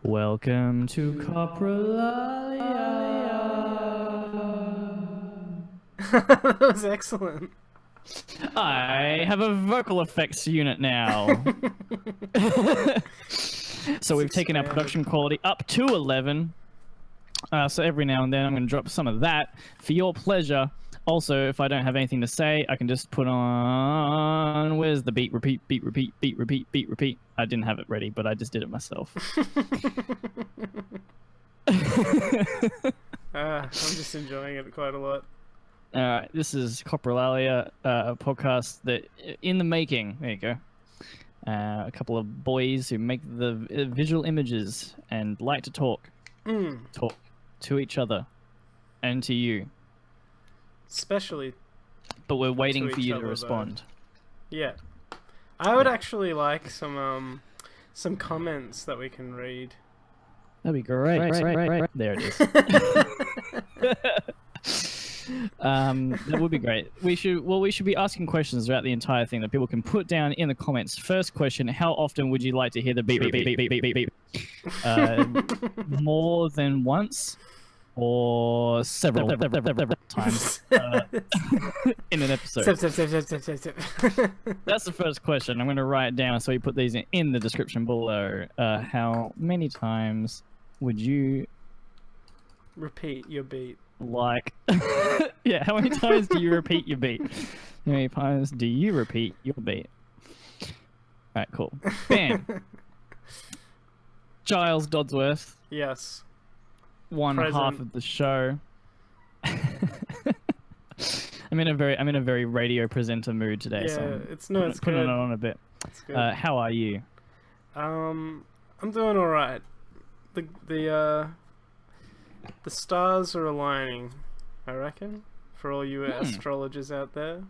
Welcome to Coprolalia. That was excellent. I have a vocal effects unit now. So we've taken our production quality up to 11. So every now and then I'm going to drop some of that for your pleasure. Also, if I don't have anything to say, I can just put on... Where's the beat, repeat, beat, repeat, beat, repeat, beat, repeat? I didn't have it ready, but I just did it myself. I'm just enjoying it quite a lot. All right, this is Coprolalia, a podcast that in the making. There you go. A couple of boys who make the visual images and like to talk to each other and to you. Especially, but we're waiting to for each you to other, respond. Yeah, I would actually like some comments that we can read. That'd be great. Right. There it is. That would be great. We should be asking questions throughout the entire thing that people can put down in the comments. First question: how often would you like to hear the beep beep beep beep beep beep beep? More than once, or several times in an episode? That's the first question. I'm going to write it down so you put these in the description below. How many times would you repeat your beat? Like, yeah, how many times do you repeat your beat? How many times do you repeat your beat? Alright, cool. Bam. Giles Dodsworth. Yes. One half of the show. I'm in a very radio presenter mood today. Yeah, so it's putting it on a bit. It's good. How are you? I'm doing all right. The stars are aligning, I reckon, for all you astrologers out there.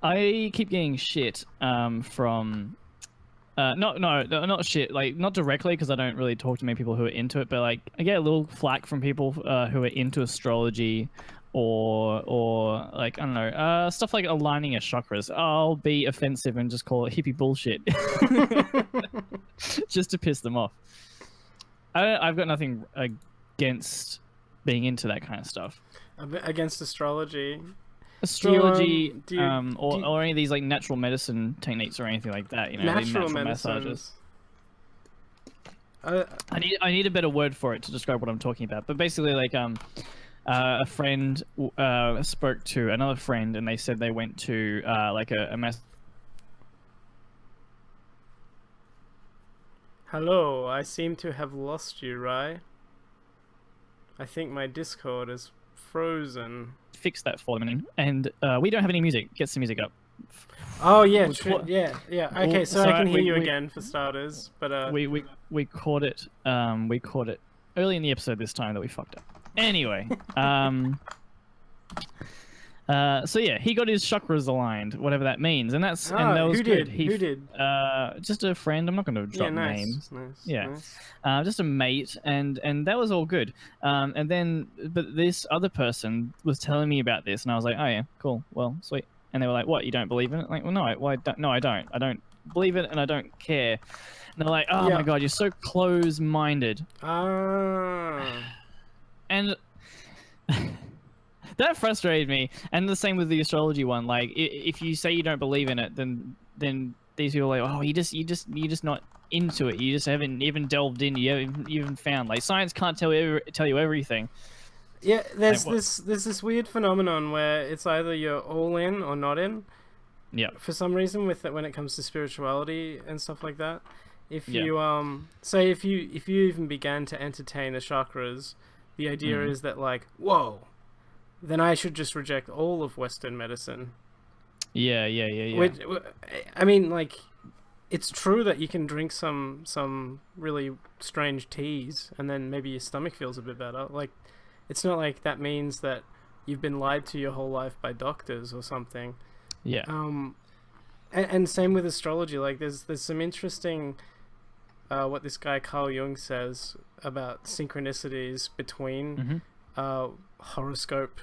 I keep getting shit from not shit, like not directly because I don't really talk to many people who are into it, but like I get a little flack from people who are into astrology or like I don't know, stuff like aligning your chakras. I'll be offensive and just call it hippie bullshit just to piss them off. I've got nothing against being into that kind of stuff. Against astrology? Or any of these like natural medicine techniques or anything like that. You know, natural massages. I need a better word for it to describe what I'm talking about. But basically, like a friend spoke to another friend, and they said they went to like a mass. Hello, I seem to have lost you, Rai. I think my Discord is frozen. Fix that for them, and we don't have any music. Get some music up. Oh yeah, true. Yeah. Okay, so I can hear you again for starters, but we caught it. We caught it early in the episode this time that we fucked up. Anyway, so yeah, he got his chakras aligned, whatever that means, and that was who good. Did? Who did? Just a friend. I'm not going to drop names. Just a mate, and that was all good. And then, but this other person was telling me about this, and I was like, oh yeah, cool, well, sweet. And they were like, what? You don't believe in it? Like, well, no, I don't. I don't believe it, and I don't care. And they're like, oh my god, you're so close-minded. And that frustrated me, and the same with the astrology one. Like, if you say you don't believe in it, then these people are like, oh, you're just not into it. You just haven't even delved in. You haven't even found, like, science can't tell you everything. Yeah, there's this weird phenomenon where it's either you're all in or not in. Yeah. For some reason, with it, when it comes to spirituality and stuff like that, if you say if you even began to entertain the chakras, the idea is that, like, whoa, then I should just reject all of Western medicine. Yeah. Which, I mean, like, it's true that you can drink some really strange teas and then maybe your stomach feels a bit better. Like, it's not like that means that you've been lied to your whole life by doctors or something. Yeah. And same with astrology. Like, there's some interesting what this guy Carl Jung says about synchronicities between horoscope,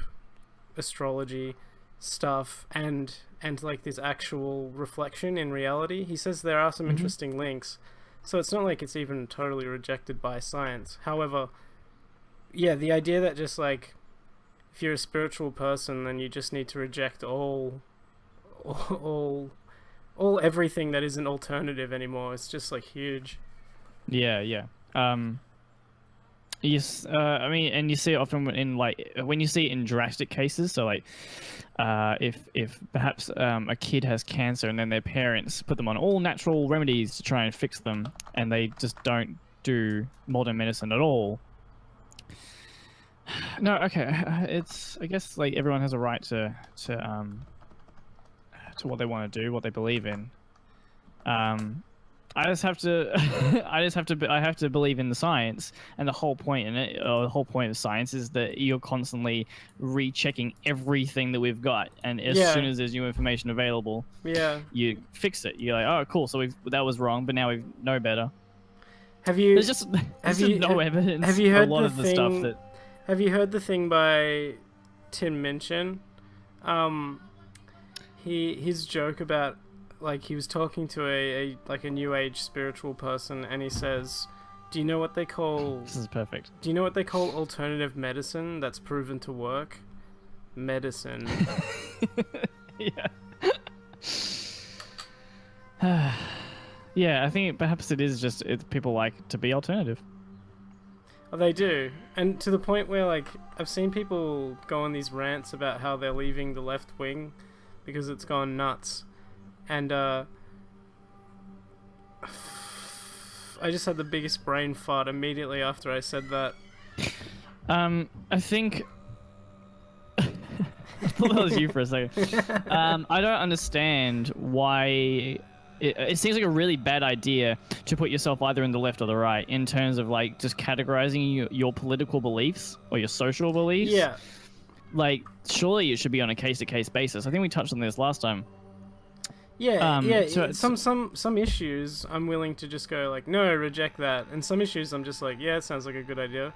astrology stuff and like this actual reflection in reality. He says there are some interesting links. So it's not like it's even totally rejected by science. However, yeah, the idea that just like if you're a spiritual person, then you just need to reject all everything that isn't alternative anymore. It's just like huge. Yeah. Yes, I mean, and you see it often in like when you see it in drastic cases. So like, if perhaps a kid has cancer and then their parents put them on all natural remedies to try and fix them, and they just don't do modern medicine at all. No, okay, I guess like everyone has a right to what they want to do, what they believe in. I just have to, I have to believe in the science, and the whole point in it, or the whole point of science is that you're constantly rechecking everything that we've got, and as soon as there's new information available, you fix it. You're like, oh, cool, so that was wrong, but now we know better. There's just no evidence. Have you heard a lot of the stuff that? Have you heard the thing by Tim Minchin? His joke about. Like, he was talking to a new age spiritual person, and he says, do you know what they call... This is perfect. Do you know what they call alternative medicine that's proven to work? Medicine. Yeah. Yeah, I think perhaps it is just people like to be alternative. Oh, they do. And to the point where, like, I've seen people go on these rants about how they're leaving the left wing because it's gone nuts. And I just had the biggest brain fart immediately after I said that. I think I thought that was you for a second. I don't understand why it seems like a really bad idea to put yourself either in the left or the right in terms of like just categorizing your political beliefs or your social beliefs. Yeah. Like, surely it should be on a case-to-case basis. I think we touched on this last time. Yeah, so some issues I'm willing to just go like, no, reject that, and some issues I'm just like, yeah, it sounds like a good idea,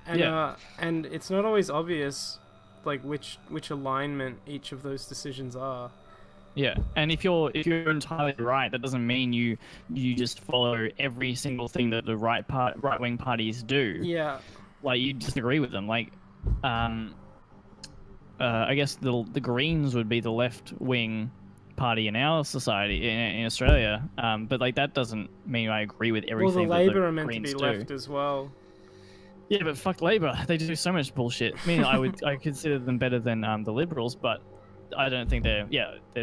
and and it's not always obvious, like which alignment each of those decisions are. Yeah, and if you're entirely right, that doesn't mean you just follow every single thing that the right wing parties do. Yeah, like you disagree with them. Like, I guess the Greens would be the left wing party in our society in Australia, but like that doesn't mean I agree with everything. Well, the Labor are meant Greens to be left as well. Yeah, but fuck Labor, they do so much bullshit. I mean, I consider them better than the Liberals, but I don't think they're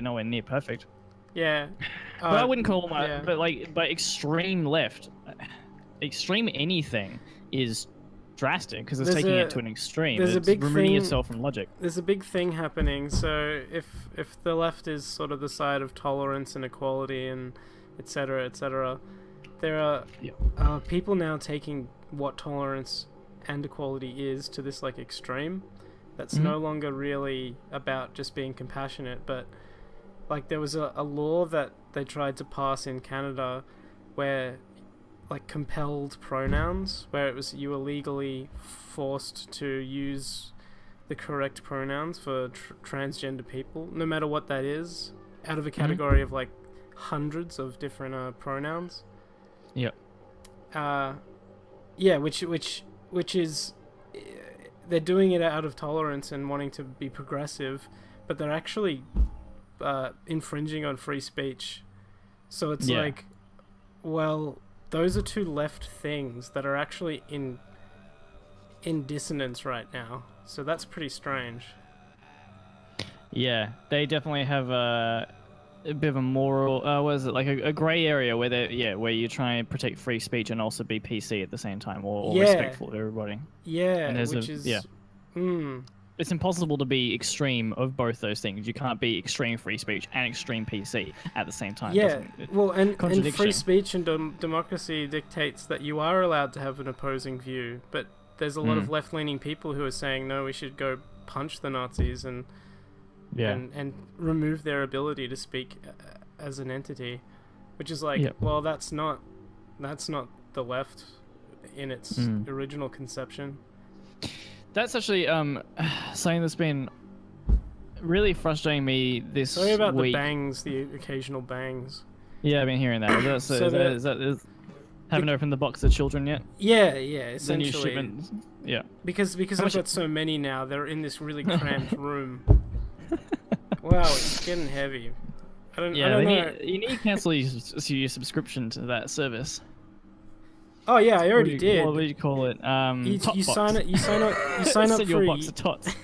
nowhere near perfect. Yeah, but I wouldn't call them. But extreme left, extreme anything is drastic because it's taking it to an extreme. There's a big removing thing, yourself from logic. There's a big thing happening. So if the left is sort of the side of tolerance and equality and etc., there are people now taking what tolerance and equality is to this like extreme. That's no longer really about just being compassionate, but like there was a law that they tried to pass in Canada where like compelled pronouns, where it was you were legally forced to use the correct pronouns for transgender people, no matter what that is, out of a category of like hundreds of different pronouns. Yep. Yeah, which is they're doing it out of tolerance and wanting to be progressive, but they're actually infringing on free speech. So it's like, well, those are two left things that are actually in dissonance right now. So that's pretty strange. Yeah, they definitely have a bit of a moral, what is it, like a grey area where where you try and protect free speech and also be PC at the same time, or respectful to everybody. Yeah, and it's impossible to be extreme of both those things. You can't be extreme free speech and extreme PC at the same time. Yeah, well, and free speech and democracy dictates that you are allowed to have an opposing view, but there's a lot of left-leaning people who are saying, no, we should go punch the Nazis and remove their ability to speak as an entity, which is like, well, that's not the left in its original conception. That's actually something that's been really frustrating me this week. The bangs, the occasional bangs. Yeah, I've been hearing that. Haven't opened the box of children yet. Yeah, essentially. The new shipment. Yeah. Because I've got so many now, they're in this really cramped room. Wow, it's getting heavy. I don't know. You need to cancel your subscription to that service. Oh yeah, I already did. What do you call it? You sign up. You sign up for your box of tots.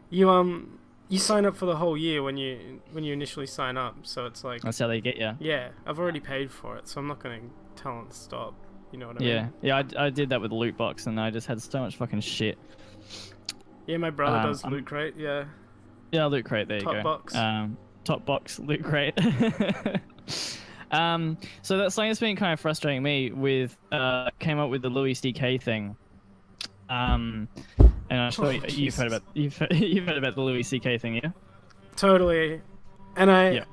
You sign up for the whole year when you initially sign up, so it's like that's how they get you. Yeah, I've already paid for it, so I'm not going to tell them to stop. You know what I mean? Yeah. I did that with the loot box, and I just had so much fucking shit. Yeah, my brother does Loot Crate. Yeah. Yeah, Loot Crate. There you go. Top box. Top box Loot Crate. So that's something that's been kind of frustrating me with came up with the Louis CK thing. And I'm sure you've heard about the Louis CK thing, yeah? Totally. And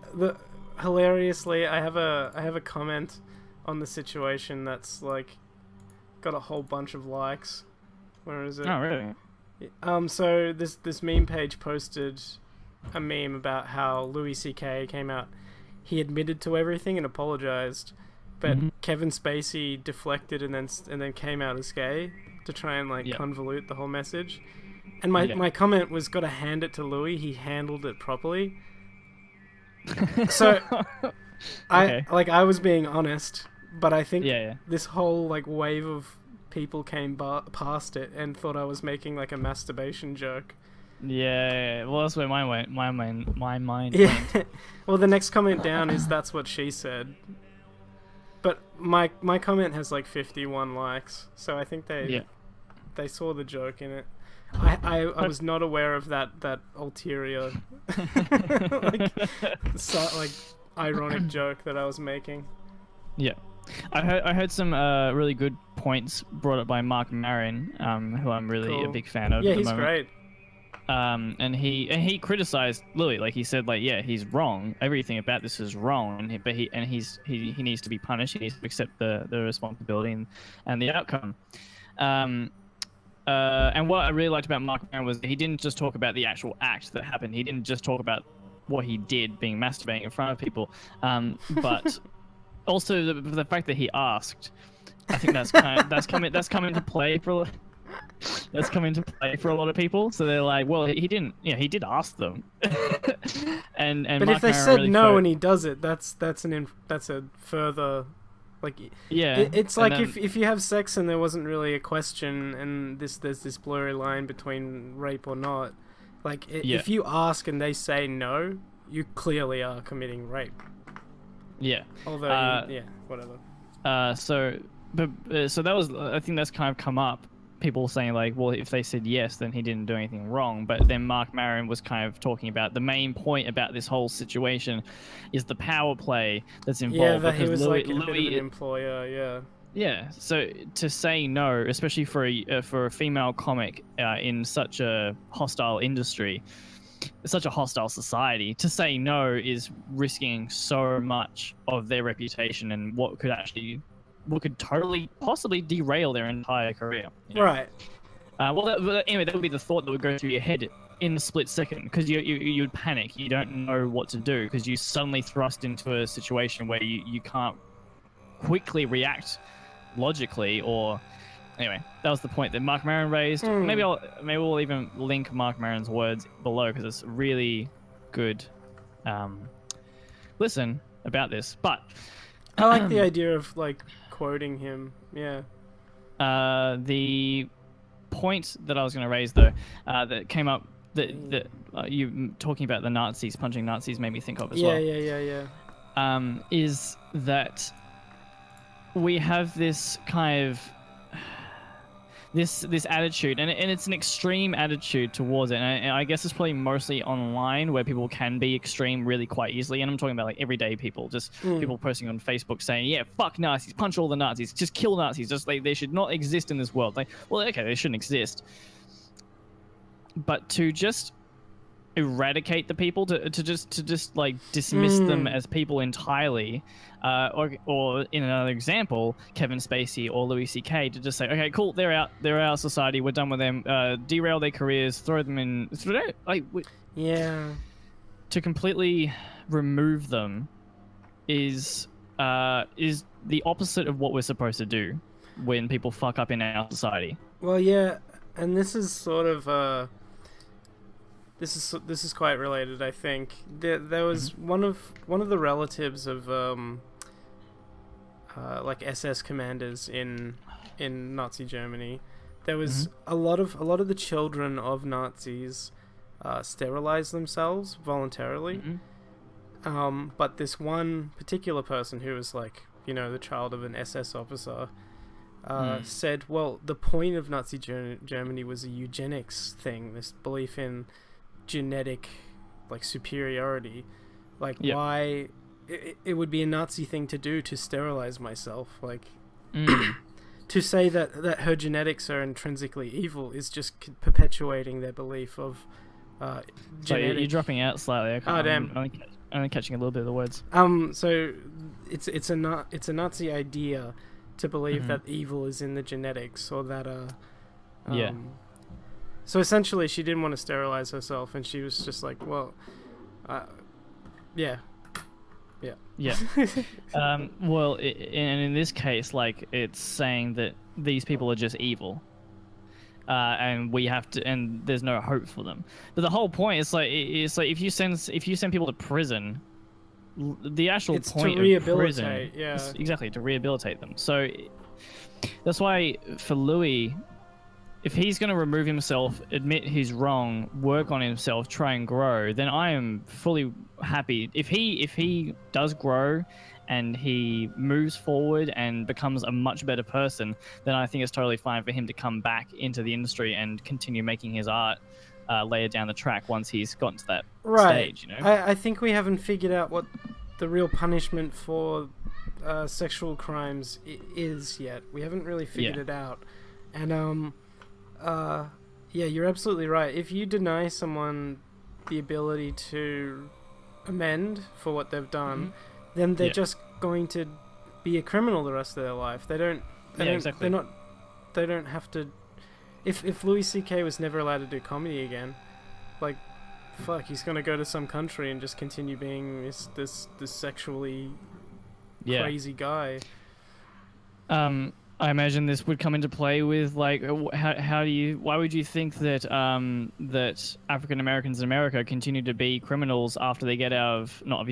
hilariously, I have a comment on the situation that's like got a whole bunch of likes. Where is it? Oh, really? So this meme page posted a meme about how Louis CK came out. He admitted to everything and apologized, but Kevin Spacey deflected and then came out as gay to try and convolute the whole message. And my comment was, gotta hand it to Louis. He handled it properly. So I was being honest, but I think this whole wave of people came past it and thought I was making a masturbation joke. Yeah. Well, that's where my mind went. Well, the next comment down is that's what she said. But my comment has 51 likes, so I think they saw the joke in it. I was not aware of that ulterior ironic joke that I was making. Yeah. I heard some really good points brought up by Mark Maron, who I'm really a big fan of. Yeah, at the he's moment. Great. And he criticized Louis, he said, he's wrong. Everything about this is wrong, but he needs to be punished. He needs to accept the responsibility and the outcome. And what I really liked about Mark Maron was he didn't just talk about the actual act that happened. He didn't just talk about what he did, being masturbating in front of people, but also the fact that he asked. I think that's come into play for. That's come into play for a lot of people. So they're like, well, he didn't. Yeah, he did ask them. and but Mark if they Maron said really no and he does it, that's a further. It's like if you have sex and there wasn't really a question and there's this blurry line between rape or not, if you ask and they say no, you clearly are committing rape. Yeah. Although whatever. So that was, I think that's kind of come up. People saying well, if they said yes, then he didn't do anything wrong. But then Mark Maron was kind of talking about the main point about this whole situation is the power play that's involved. Yeah, that he was Louis, a bit of an employer. Yeah. Yeah. So to say no, especially for a female comic in such a hostile industry, such a hostile society, to say no is risking so much of their reputation and what could totally possibly derail their entire career. Right. Anyway, that would be the thought that would go through your head in a split second, because you'd panic. You don't know what to do because you suddenly thrust into a situation where you can't quickly react logically. Or anyway, that was the point that Mark Maron raised. Maybe we'll even link Mark Maron's words below because it's really good. Listen about this, but I like the idea of quoting him. Yeah. The point that I was going to raise though, that came up that you talking about the Nazis punching Nazis made me think of as well. Yeah. Is that we have this kind of this attitude, and it's an extreme attitude towards it. And I guess it's probably mostly online where people can be extreme really quite easily. And I'm talking about everyday people, just people posting on Facebook saying, "Yeah, fuck Nazis, punch all the Nazis, just kill Nazis, just they should not exist in this world." Well, okay, they shouldn't exist, but to just eradicate the people, to just dismiss them as people entirely, or in another example, Kevin Spacey or Louis CK, to just say, okay, cool, they're out of society, we're done with them, derail their careers, throw them in, to completely remove them is is the opposite of what we're supposed to do when people fuck up in our society. Well, yeah, and this is sort of this is quite related, I think. There was one of the relatives of like SS commanders in Nazi Germany. There was a lot of the children of Nazis sterilized themselves voluntarily. But this one particular person who was like, the child of an SS officer said, well, the point of Nazi Germany was a eugenics thing, this belief in genetic like superiority, like why it would be a Nazi thing to do to sterilize myself, like to say that her genetics are intrinsically evil is just perpetuating their belief of so you're dropping out slightly. Oh damn, I'm only catching a little bit of the words. So it's a Nazi idea to believe that evil is in the genetics, or that so essentially she didn't want to sterilize herself, and she was just like, well, yeah. Well, and in this case, like, it's saying that these people are just evil, and we have to, and there's no hope for them. But the whole point is like, if you send people to prison, the actual point of prison, is exactly to rehabilitate them. So that's why for Louis, if he's going to remove himself, admit he's wrong, work on himself, try and grow, then I am fully happy. If he does grow and he moves forward and becomes a much better person, then I think it's totally fine for him to come back into the industry and continue making his art later down the track once he's gotten to that stage. I think we haven't figured out what the real punishment for sexual crimes is yet. We haven't really figured it out. And yeah, you're absolutely right. If you deny someone the ability to amend for what they've done, then they're just going to be a criminal the rest of their life. They don't have to. If Louis C.K. was never allowed to do comedy again, like, fuck, he's gonna go to some country and just continue being this sexually crazy guy. I imagine this would come into play with, like, why would you think that that African Americans in America continue to be criminals after they get out of, not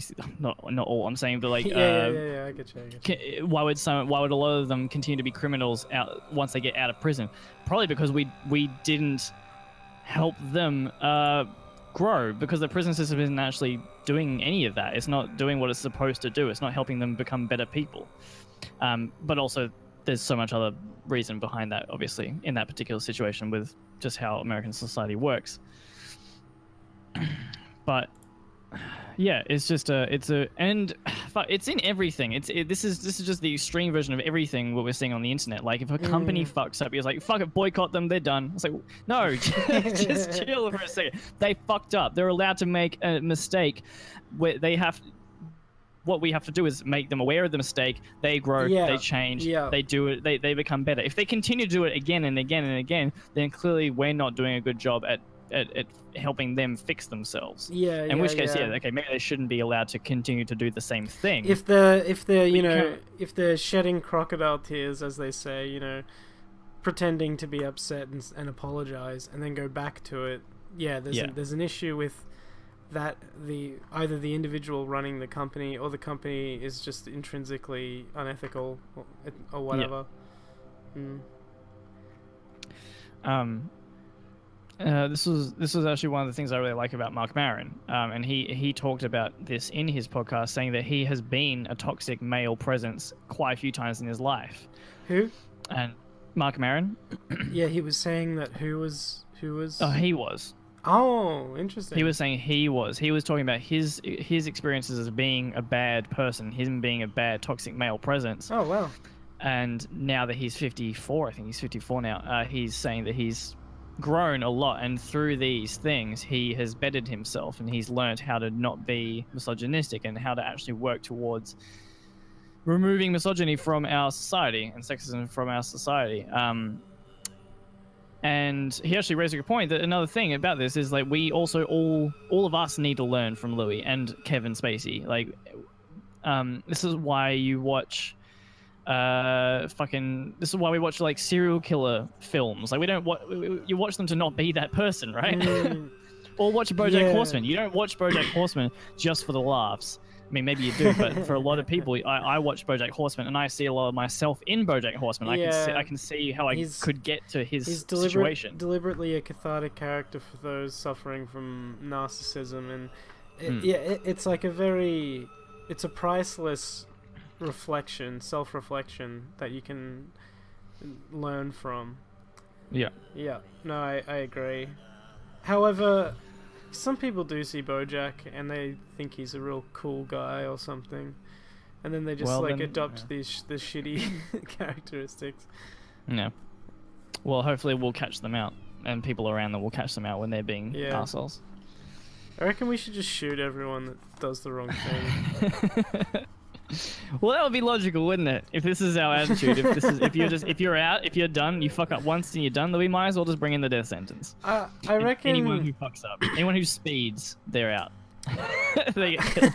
all I'm saying, but like I get you. Why would a lot of them continue to be criminals once they get out of prison? Probably because we didn't help them grow, because the prison system isn't actually doing any of that. It's not doing what it's supposed to do. It's not helping them become better people. But also, there's so much other reason behind that, obviously, in that particular situation with just how American society works. But yeah, it's just it's in everything. This is just the extreme version of everything what we're seeing on the internet. Like, if a company fucks up, you're like, fuck it, boycott them, they're done. It's like, no, just chill for a second. They fucked up. They're allowed to make a mistake. Where they have. What we have to do is make them aware of the mistake. They grow, they change, they do it, they become better. If they continue to do it again and again and again, then clearly we're not doing a good job at helping them fix themselves. In which case, okay, maybe they shouldn't be allowed to continue to do the same thing. If they're shedding crocodile tears, as they say, pretending to be upset and apologize and then go back to it, there's an issue with that either the individual running the company or the company is just intrinsically unethical or whatever. This was actually one of the things I really like about Mark Maron, and he talked about this in his podcast, saying that he has been a toxic male presence quite a few times in his life. Who? And Mark Maron. Yeah, he was saying that who was. Oh, he was. Oh, interesting. He was saying he was talking about his experiences as being a bad person, him being a bad toxic male presence. Oh, wow. And now that he's 54, I think he's 54 now, he's saying that he's grown a lot, and through these things he has bettered himself, and he's learned how to not be misogynistic and how to actually work towards removing misogyny from our society and sexism from our society. And he actually raised a good point that another thing about this is, like, we also all of us need to learn from Louis and Kevin Spacey. Like, This is why you watch this is why we watch like serial killer films. Like we don't you watch them to not be that person, right? Or watch BoJack Horseman. You don't watch BoJack Horseman just for the laughs. I mean, maybe you do, but for a lot of people, I watch BoJack Horseman and I see a lot of myself in BoJack Horseman. I can see how I could get to his situation. Deliberately a cathartic character for those suffering from narcissism, and it's like it's a priceless self-reflection that you can learn from. Yeah. No, I agree. However, some people do see BoJack and they think he's a real cool guy or something, and then they just adopt these shitty characteristics. Yeah. Well, hopefully we'll catch them out, and people around them will catch them out when they're being assholes. I reckon we should just shoot everyone that does the wrong thing. Well, that would be logical, wouldn't it? If this is our attitude, if you're done, you fuck up once and you're done, then we might as well just bring in the death sentence. I reckon anyone who fucks up, anyone who speeds, they're out. They get killed.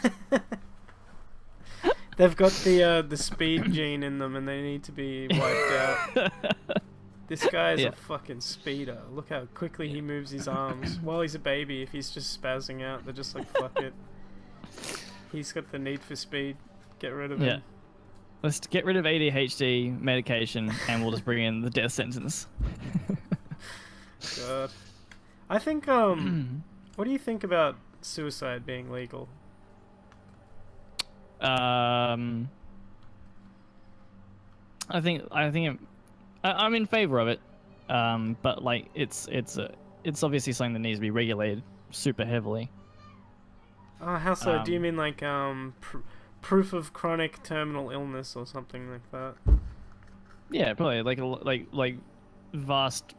They've got the speed gene in them, and they need to be wiped out. This guy is a fucking speeder. Look how quickly he moves his arms. While he's a baby, if he's just spazzing out, they're just like, fuck it. He's got the need for speed. Get rid of him. Let's get rid of ADHD medication, and we'll just bring in the death sentence. God. I think, what do you think about suicide being legal? I'm in favor of it, but like it's obviously something that needs to be regulated super heavily. Oh, how so? Do you mean like proof of chronic terminal illness or something like that? Yeah, probably like vast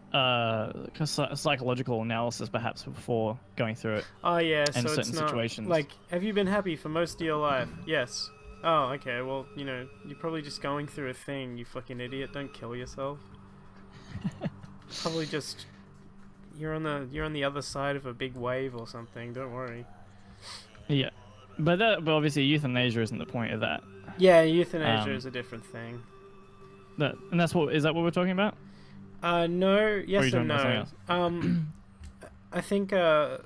psychological analysis perhaps before going through it. Oh yeah, in so certain it's not situations. Like, have you been happy for most of your life? Yes. Oh, okay. Well, you're probably just going through a thing. You fucking idiot! Don't kill yourself. Probably just you're on the other side of a big wave or something. Don't worry. Yeah, but obviously euthanasia isn't the point of that. Yeah, euthanasia is a different thing. And is that what we're talking about? No, yes and no. I think the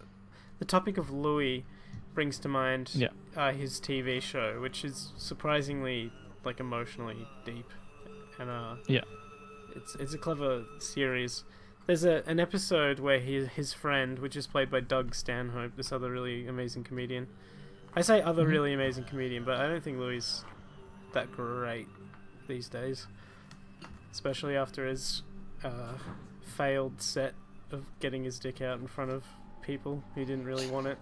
topic of Louis brings to mind his TV show, which is surprisingly like emotionally deep, and it's a clever series. There's an episode where his friend, which is played by Doug Stanhope, this other really amazing comedian. I say other really amazing comedian, but I don't think Louis is that great these days, especially after his failed set of getting his dick out in front of people who didn't really want it.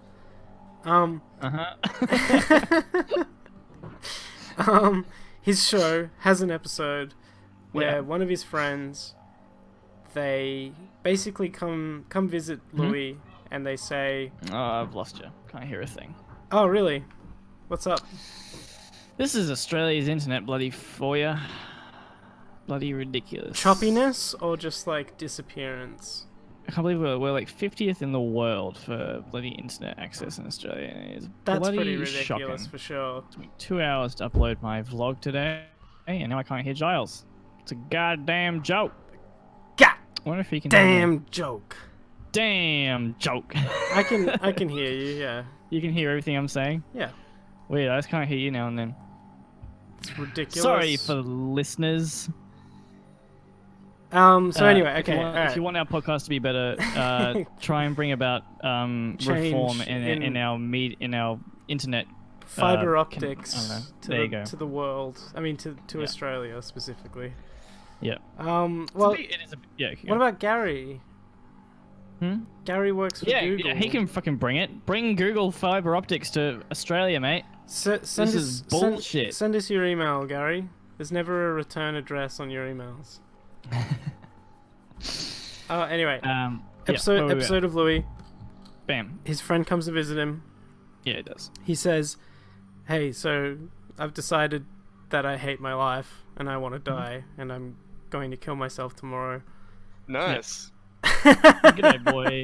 His show has an episode where one of his friends, they basically come visit Louis, and they say, "Oh, I've lost you. Can't hear a thing." Oh, really? What's up? This is Australia's internet, bloody for ya. Bloody ridiculous. Choppiness or just like disappearance? I can't believe we're like 50th in the world for bloody internet access in Australia. It's That's pretty ridiculous shocking. For sure. It took me 2 hours to upload my vlog today, and now I can't hear Giles. It's a goddamn joke. I wonder if he can. Damn joke. Damn joke. I can hear you. Yeah. You can hear everything I'm saying. Yeah. Weird. I just can't hear you now and then. It's ridiculous. Sorry for the listeners. So anyway, okay. If you want our podcast to be better, try and bring about reform in our internet. Fiber optics. There you go. To the world. I mean, to Australia specifically. Yeah. Well, what about Gary? Gary works for Google. Yeah, he can fucking bring it. Bring Google fiber optics to Australia, mate. This is bullshit. Send us your email, Gary. There's never a return address on your emails. Anyway. Episode of Louis. Bam. His friend comes to visit him. Yeah, it does. He says, "Hey, so I've decided that I hate my life and I want to die, and I'm going to kill myself tomorrow." Nice. G'day, boy.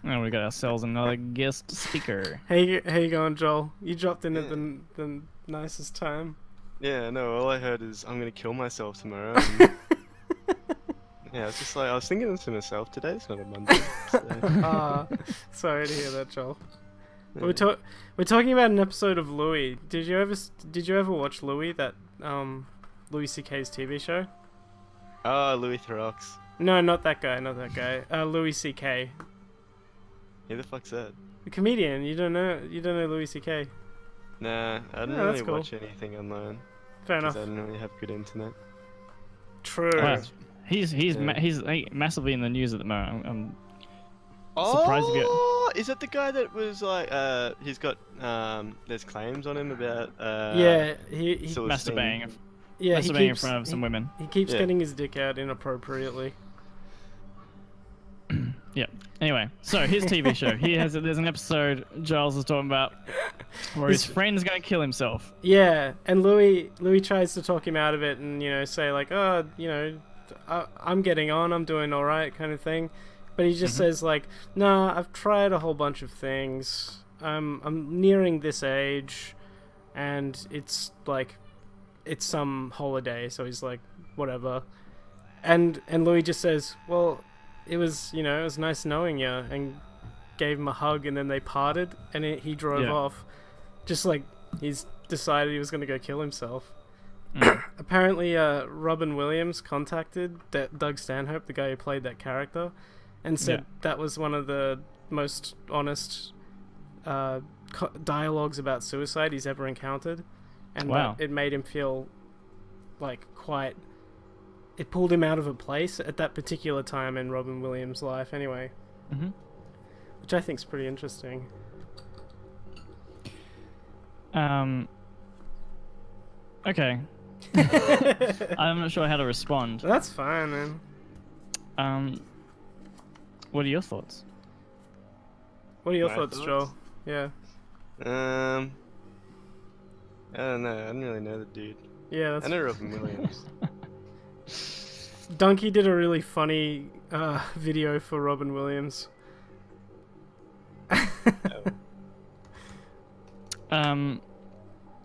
And we got ourselves another guest speaker. Hey, how you going, Joel? You dropped in at the nicest time. Yeah, no, all I heard is I'm gonna kill myself tomorrow. Yeah, it's just like, I was thinking to myself, today's not a Monday. So. Sorry to hear that, Joel. Yeah. We're talking about an episode of Louis. Did you ever watch Louis, that Louis C.K.'s TV show? Oh, Louis Theroux. No, not that guy. Louis C.K. Who the fuck's that? The comedian. You don't know Louis C.K. Nah, I didn't Oh, really cool. watch anything online. Fair enough. Because I didn't really have good internet. True. Wow. He's massively in the news at the moment. I'm surprised if you... Is that the guy that was like, he's got, there's claims on him about, yeah, he masturbating. Yeah, masturbating in front of some women. He keeps getting his dick out inappropriately. Yeah. Anyway, so his TV show. There's an episode Giles was talking about where his friend's gonna kill himself. Yeah, and Louis tries to talk him out of it, and say like, oh, I'm getting on, I'm doing all right, kind of thing. But he just says like, nah, I've tried a whole bunch of things. I'm nearing this age, and it's like, it's some holiday, so he's like, whatever. And Louis just says, well, it was nice knowing you, and gave him a hug, and then they parted, and he drove off, just like he's decided he was going to go kill himself. Apparently, Robin Williams contacted Doug Stanhope, the guy who played that character, and said that was one of the most honest dialogues about suicide he's ever encountered, and that it made him feel like quite... It pulled him out of a place at that particular time in Robin Williams' life, anyway. Mm-hmm. Which I think's pretty interesting. Okay. I'm not sure how to respond. That's fine, man. What are your thoughts? What are your thoughts, Joel? Yeah. I don't know. I didn't really know the dude. Yeah, I know Robin Williams. Donkey did a really funny video for Robin Williams.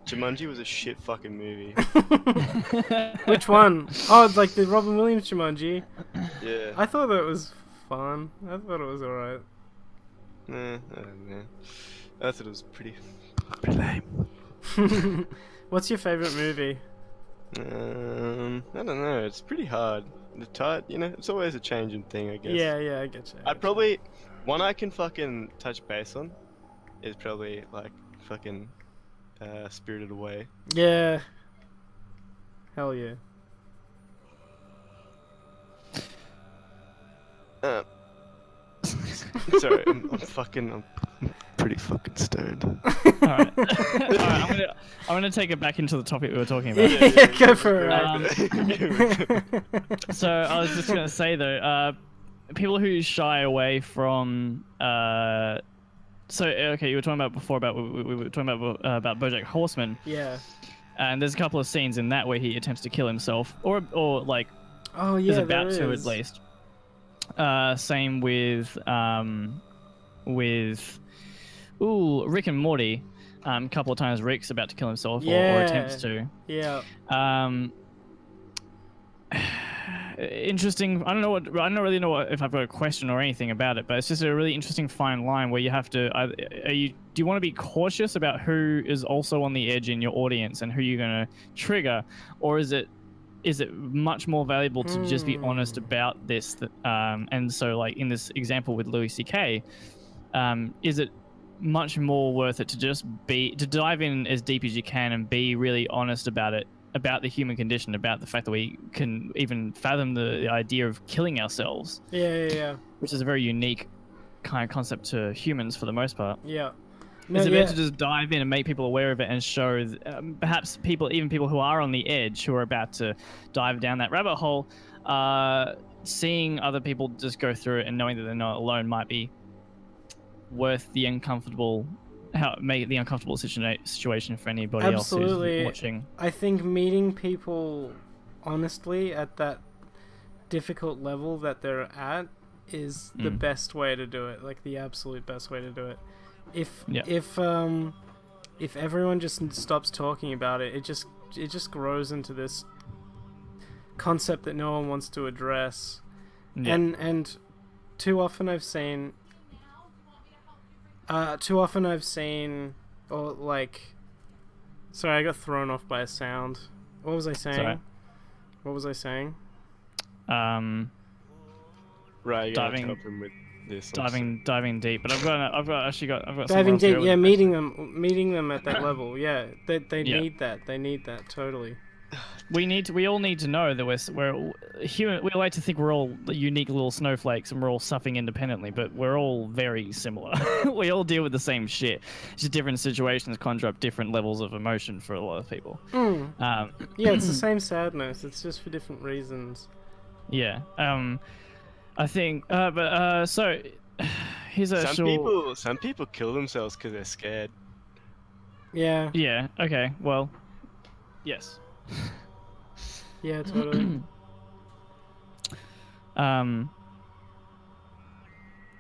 Jumanji was a shit fucking movie. Which one? Oh, like the Robin Williams Jumanji? Yeah. I thought that was fun. I thought it was alright. Nah, I don't know. I thought it was pretty lame. What's your favourite movie? I don't know. It's pretty hard. It's always a changing thing, I guess. Yeah, I get you. I'd probably... One I can fucking touch base on is probably, like, fucking Spirited Away. Yeah. Hell yeah. Sorry, I'm pretty fucking stoned. Alright. I'm gonna take it back into the topic we were talking about. Yeah, go for it. So I was just gonna say though, people who shy away from so okay, you were talking about before about we were talking about BoJack Horseman. Yeah. And there's a couple of scenes in that where he attempts to kill himself, or like, oh yeah, is about to at least. Same with Rick and Morty. A couple of times Rick's about to kill himself or attempts to. Yeah. Interesting. I don't really know if I've got a question or anything about it, but it's just a really interesting fine line where you have to. Do you want to be cautious about who is also on the edge in your audience and who you're going to trigger, or is it much more valuable to just be honest about this? And so, like in this example with Louis C.K., is it much more worth it to just dive in as deep as you can and be really honest about it, about the human condition, about the fact that we can even fathom the idea of killing ourselves? Yeah. Which is a very unique kind of concept to humans for the most part. Yeah. It's better to just dive in and make people aware of it and show perhaps people who are on the edge, who are about to dive down that rabbit hole, seeing other people just go through it and knowing that they're not alone might be worth the uncomfortable situation for anybody else who's watching. I think meeting people honestly at that difficult level that they're at is the best way to do it, like the absolute best way to do it. If everyone just stops talking about it, it just grows into this concept that no one wants to address. Yeah. And too often I've seen or like, sorry, I got thrown off by a sound. What was I saying? Sorry. What was I saying? Right, you gotta help him with this. Diving deep, but I've got diving deep. Yeah, meeting them at that level. Yeah, they need that. They need that totally. We all need to know that we're human. We like to think we're all unique little snowflakes and we're all suffering independently, but we're all very similar. We all deal with the same shit. Just different situations conjure up different levels of emotion for a lot of people. Yeah, it's the same sadness. It's just for different reasons. Yeah. I think. So here's a some people kill themselves because they're scared. Yeah. Yeah. Okay. Well. Yes. Yeah, totally.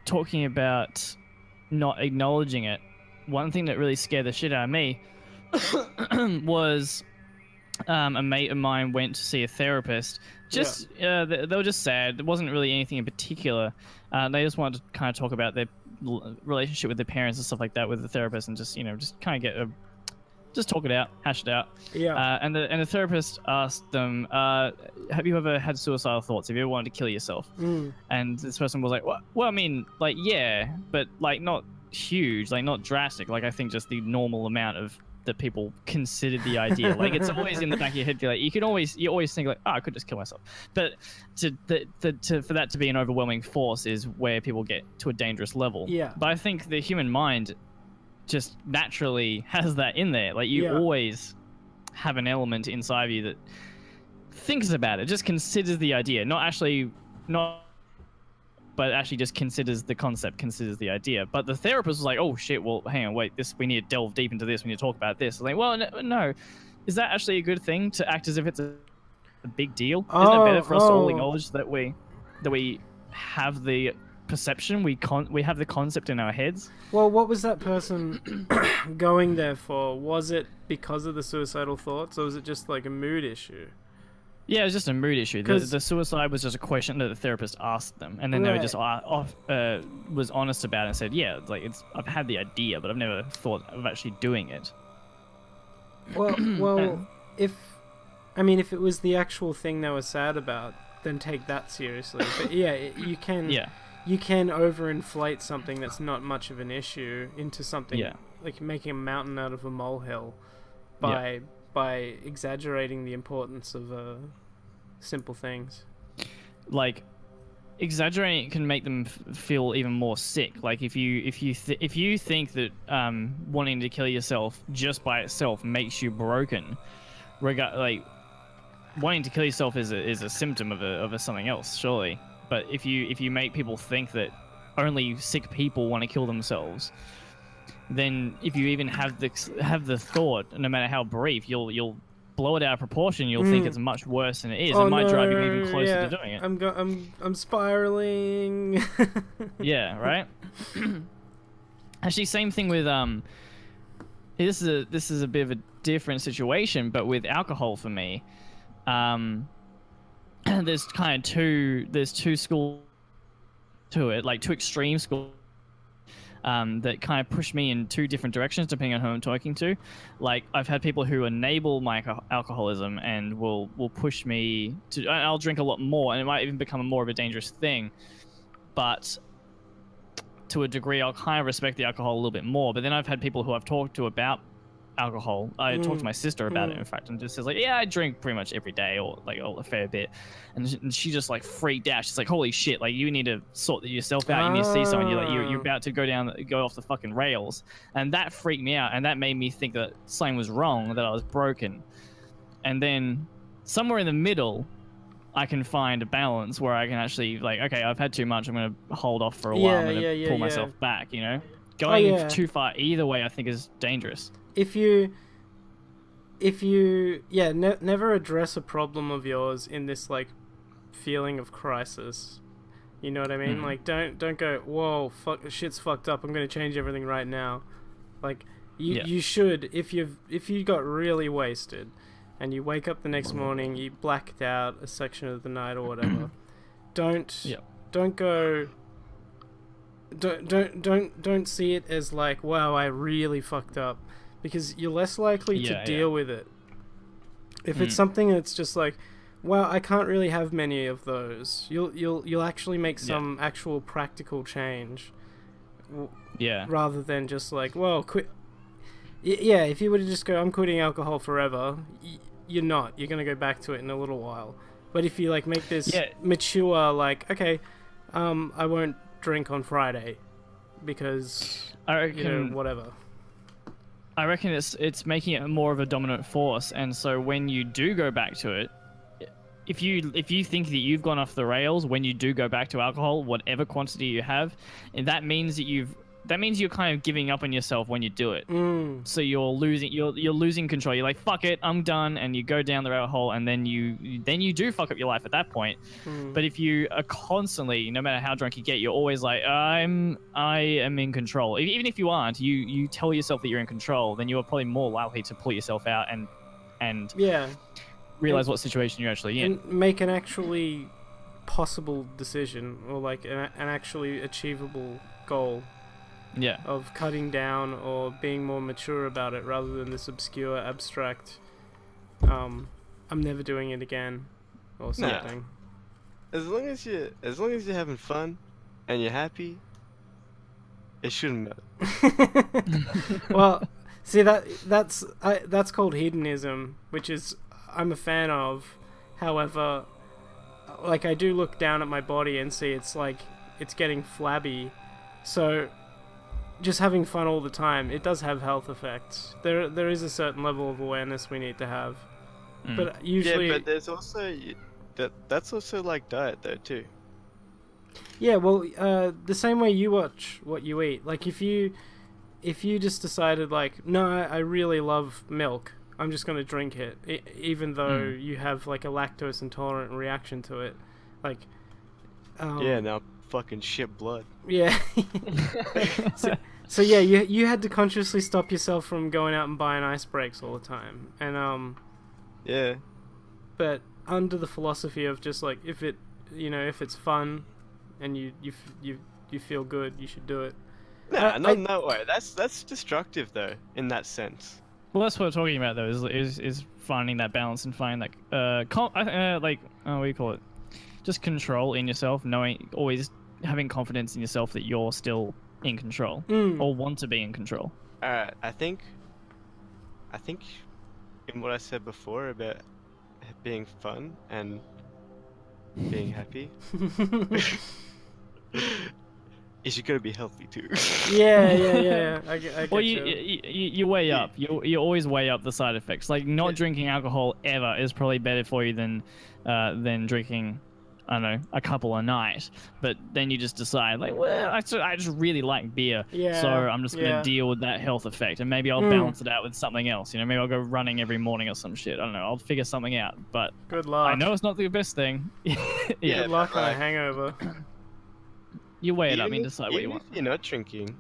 Talking about not acknowledging it, one thing that really scared the shit out of me was a mate of mine went to see a therapist. They were just sad. It wasn't really anything in particular. They just wanted to kind of talk about their relationship with their parents and stuff like that with the therapist, and just kind of just talk it out, hash it out. Yeah. And the therapist asked them, have you ever had suicidal thoughts? Have you ever wanted to kill yourself? And this person was like, well, I mean, like, yeah, but like not huge, like not drastic. Like I think just the normal amount of that people consider the idea. Like it's always in the back of your head. Like you always think like, oh, I could just kill myself. But for that to be an overwhelming force is where people get to a dangerous level. Yeah. But I think the human mind just naturally has that in there. Like you always have an element inside of you that thinks about it, just considers the idea, but actually just considers the concept, considers the idea. But the therapist was like, oh shit, well, hang on, wait, we need to delve deep into this, we need to talk about this. I'm like, well, no. Is that actually a good thing to act as if it's a big deal? Isn't it better for us to all acknowledge that we have the perception, we have the concept in our heads? Well, what was that person going there for? Was it because of the suicidal thoughts, or was it just like a mood issue? Yeah, it was just a mood issue. The suicide was just a question that the therapist asked them, and then they were just was honest about it and said, yeah, like I've had the idea, but I've never thought of actually doing it. Well, if it was the actual thing they were sad about, then take that seriously. But yeah, you can overinflate something that's not much of an issue into something like making a mountain out of a molehill by exaggerating the importance of simple things. Like exaggerating can make them feel even more sick. Like if you think that wanting to kill yourself just by itself makes you broken, like wanting to kill yourself is a symptom of something else, surely. But if you make people think that only sick people want to kill themselves, then if you even have the thought, no matter how brief, you'll blow it out of proportion. You'll think it's much worse than it is. It might drive you even closer to doing it. I'm spiraling. Yeah, right. Actually, same thing with This is a bit of a different situation, but with alcohol for me, there's kind of two schools to it, like two extreme schools. That kind of push me in two different directions depending on who I'm talking to. Like I've had people who enable my alcoholism and will push me to. I'll drink a lot more, and it might even become more of a dangerous thing. But to a degree, I'll kind of respect the alcohol a little bit more. But then I've had people who I've talked to about alcohol. I talked to my sister about it, in fact, and just says like, yeah, I drink pretty much every day, or like a fair bit. And she just like freaked out. She's like, holy shit, like you need to sort yourself out. You need to see someone. You're about to go off the fucking rails. And that freaked me out, and that made me think that something was wrong, that I was broken. And then somewhere in the middle, I can find a balance where I can actually like, okay, I've had too much. I'm gonna hold off for a while. I'm gonna pull myself back. You know, going too far either way, I think, is dangerous. If you never address a problem of yours in this like feeling of crisis, You know what I mean? Like, don't go, whoa, fuck, shit's fucked up. I'm gonna change everything right now. Like, you should, if you got really wasted, and you wake up the next morning, you blacked out a section of the night or whatever. Don't see it as like, wow, I really fucked up, because you're less likely to deal with it. If it's something that's just like, well, I can't really have many of those. You'll actually make some actual practical change. Yeah. Rather than just like, well, quit. Yeah, if you were to just go, I'm quitting alcohol forever, you're not. You're gonna go back to it in a little while. But if you like make this mature, like, okay, I won't drink on Friday because I reckon, whatever. I reckon it's making it more of a dominant force, and so when you do go back to it, if you think that you've gone off the rails when you do go back to alcohol, whatever quantity you have, and that means that you're kind of giving up on yourself when you do it. So you're losing control. You're like, fuck it, I'm done, and you go down the rabbit hole, and then you do fuck up your life at that point. But if you are constantly, no matter how drunk you get, you're always like, I am in control. Even if you aren't, you tell yourself that you're in control, then you are probably more likely to pull yourself out and realize what situation you're actually in. And make an actually possible decision, or like an actually achievable goal. Yeah. Of cutting down or being more mature about it, rather than this obscure, abstract, I'm never doing it again, or something. As long as you're having fun and you're happy, it shouldn't matter. Well, see, that's called hedonism, which is I'm a fan of. However, like, I do look down at my body and see it's like it's getting flabby, so just having fun all the time, it does have health effects. There is a certain level of awareness we need to have, but usually but there's also that's also like diet though too. Yeah, well, the same way you watch what you eat. Like, if you just decided, like, no, I really love milk, I'm just gonna drink it, even though you have like a lactose intolerant reaction to it, like. Now fucking shit blood. Yeah. so yeah, you had to consciously stop yourself from going out and buying ice breaks all the time, and Yeah. But under the philosophy of just like, if it's fun, and you feel good, you should do it. Nah, not in that way. That's destructive though, in that sense. Well, that's what we're talking about though. Is finding that balance and finding that what do you call it? Just control in yourself, always having confidence in yourself that you're still in control or want to be in control. I think in what I said before about being fun and being happy, is you gotta be healthy too. Yeah. I get well, you weigh up. You always weigh up the side effects. Like, not drinking alcohol ever is probably better for you than drinking, I don't know, a couple a night. But then you just decide, like, well, I just really like beer, so I'm just gonna deal with that health effect, and maybe I'll balance it out with something else. Maybe I'll go running every morning or some shit. I don't know. I'll figure something out. But good luck. I know it's not the best thing. Good luck on a hangover. You weigh it up and decide what you want. If you're not drinking,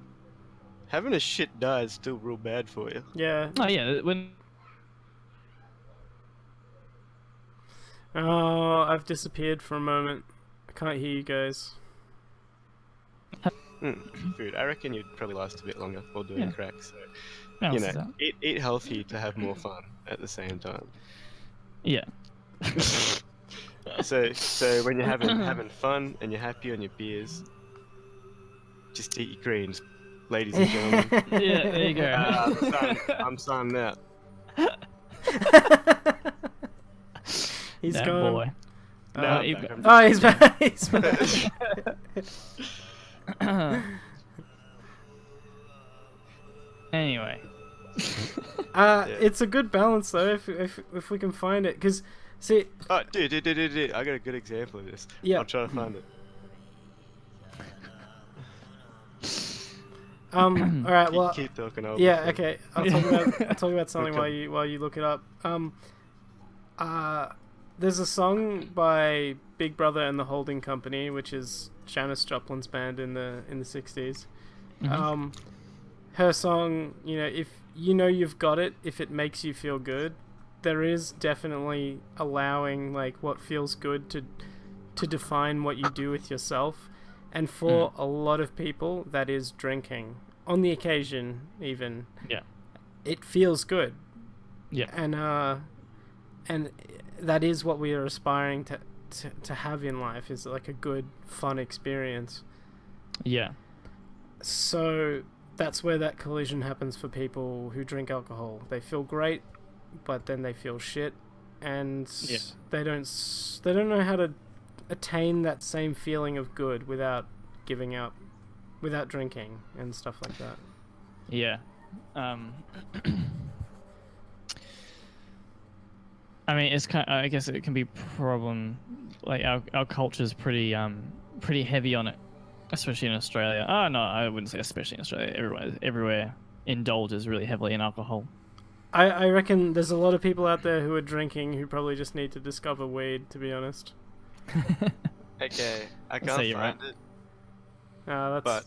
having a shit die is still real bad for you. Yeah. Oh yeah. Oh, I've disappeared for a moment. I can't hear you guys. Food. I reckon you'd probably last a bit longer while doing crack. So, eat healthy to have more fun at the same time. Yeah. So when you're having fun and you're happy on your beers, just eat your greens, ladies and gentlemen. Yeah, there you go. I'm signing out. He's that gone. Boy. He's back. He's back. Anyway. It's a good balance though, if we can find it, because see. Oh, dude, I got a good example of this. Yeah. I'll try to find it. All right. Well. Keep talking. Okay. I'll talk about something while you look it up. there's a song by Big Brother and the Holding Company, which is Janis Joplin's band in the 60s. Mm-hmm. Her song, if you know you've got it, if it makes you feel good, there is definitely allowing like what feels good to define what you do with yourself. And for a lot of people, that is drinking. On the occasion, even. Yeah. It feels good. Yeah. And that is what we are aspiring to have in life, is like a good, fun experience. Yeah. So that's where that collision happens for people who drink alcohol. They feel great, but then they feel shit, and they don't know how to attain that same feeling of good without giving up, without drinking and stuff like that. Yeah. I mean, it's kind of, I guess it can be problem. Like our culture's pretty heavy on it, especially in Australia. Oh no, I wouldn't say especially in Australia. Everywhere indulges really heavily in alcohol. I reckon there's a lot of people out there who are drinking who probably just need to discover weed, to be honest. Okay, I can't find it. But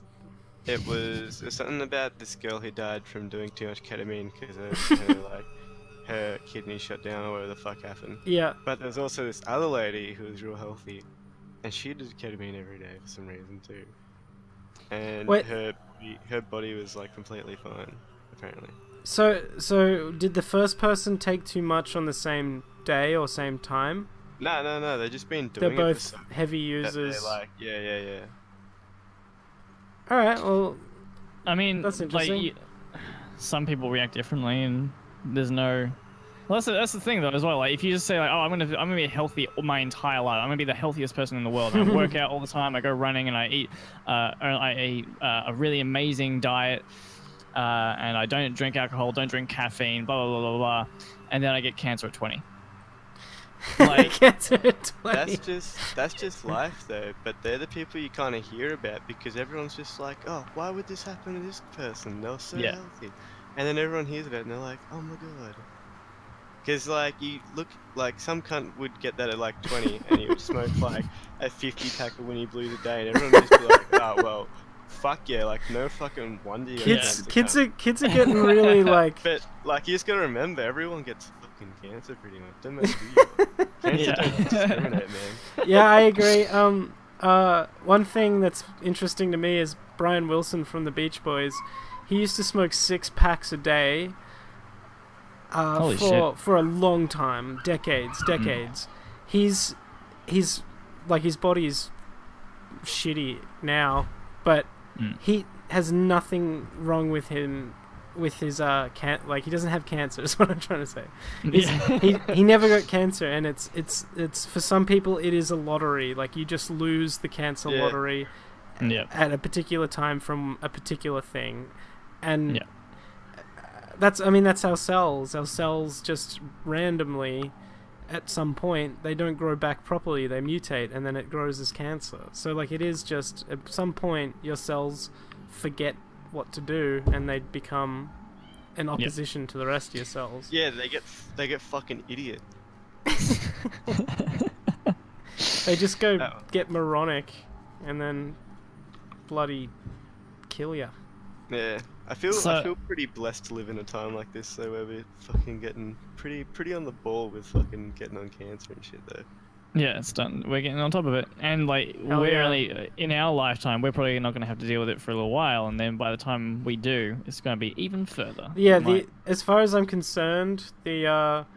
it was something about this girl who died from doing too much ketamine because her kidney shut down or whatever the fuck happened. Yeah. But there's also this other lady who was real healthy, and she did ketamine every day for some reason too. And her body was like completely fine, apparently. So did the first person take too much on the same day or same time? No. They've just been doing it. They're both heavy users. Yeah. All right. Well, I mean, that's interesting. Like, some people react differently, and there's no. Well, that's the thing though as well. Like, if you just say like, "Oh, I'm gonna be healthy my entire life. I'm gonna be the healthiest person in the world. I work out all the time. I go running, and I eat a really amazing diet, and I don't drink alcohol, don't drink caffeine, blah blah blah blah blah, and then I get cancer at 20." Like, cancer at 20. That's just life though. But they're the people you kind of hear about because everyone's just like, "Oh, why would this happen to this person? They're so healthy," and then everyone hears about it and they're like, "Oh my god." Because, like, you look, like, some cunt would get that at, like, 20, and he would smoke, like, a 50-pack of Winnie Blues a day, and everyone would just be like, oh, well, fuck yeah, like, no fucking wonder you're kids are getting really, like... But, like, you just gotta remember, everyone gets fucking cancer pretty much. Don't matter who you are. Cancer don't discriminate, man. Yeah, I agree. One thing that's interesting to me is Brian Wilson from the Beach Boys. He used to smoke 6 packs a day. For a long time, decades. He's like, his body's shitty now, but he has nothing wrong with him, with his like, he doesn't have cancer is what I'm trying to say. He never got cancer, and it's for some people it is a lottery. Like, you just lose the cancer lottery at a particular time from a particular thing, and that's our cells. Our cells just randomly, at some point, they don't grow back properly. They mutate, and then it grows as cancer. So, like, it is just, at some point, your cells forget what to do, and they become in opposition to the rest of your cells. Yeah, they get fucking idiot. They just get moronic, and then bloody kill ya. Yeah. I feel pretty blessed to live in a time like this, though, where we're fucking getting pretty on the ball with fucking getting on cancer and shit, though. Yeah, it's done. We're getting on top of it, and like only in our lifetime, we're probably not going to have to deal with it for a little while, and then by the time we do, it's going to be even further. Yeah, as far as I'm concerned, like,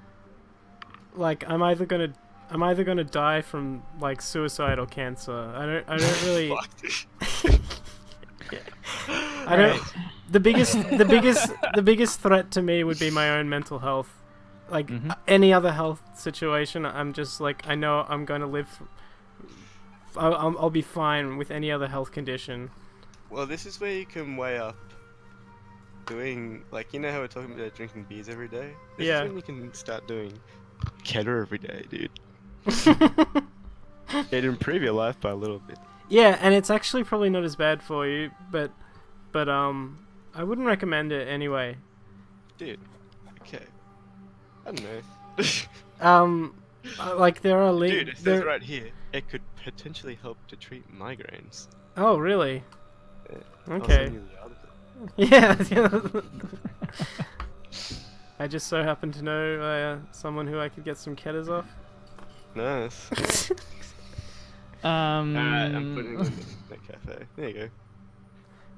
I'm either gonna die from, like, suicide or cancer. I don't really. I don't. The biggest threat to me would be my own mental health. Like, any other health situation, I'm just like, I know I'm going to live. I'll be fine with any other health condition. Well, this is where you can weigh up doing, like, you know how we're talking about drinking beers every day? This is when you can start doing keto every day, dude. It'd improve your life by a little bit. Yeah, and it's actually probably not as bad for you, but I wouldn't recommend it anyway. Dude, okay. I don't know. Like there are links. Dude, it says right here, it could potentially help to treat migraines. Oh, really? Yeah. Okay. Yeah. I just so happen to know someone who I could get some ketters off. Nice. Alright, I'm putting it in the cafe. There you go.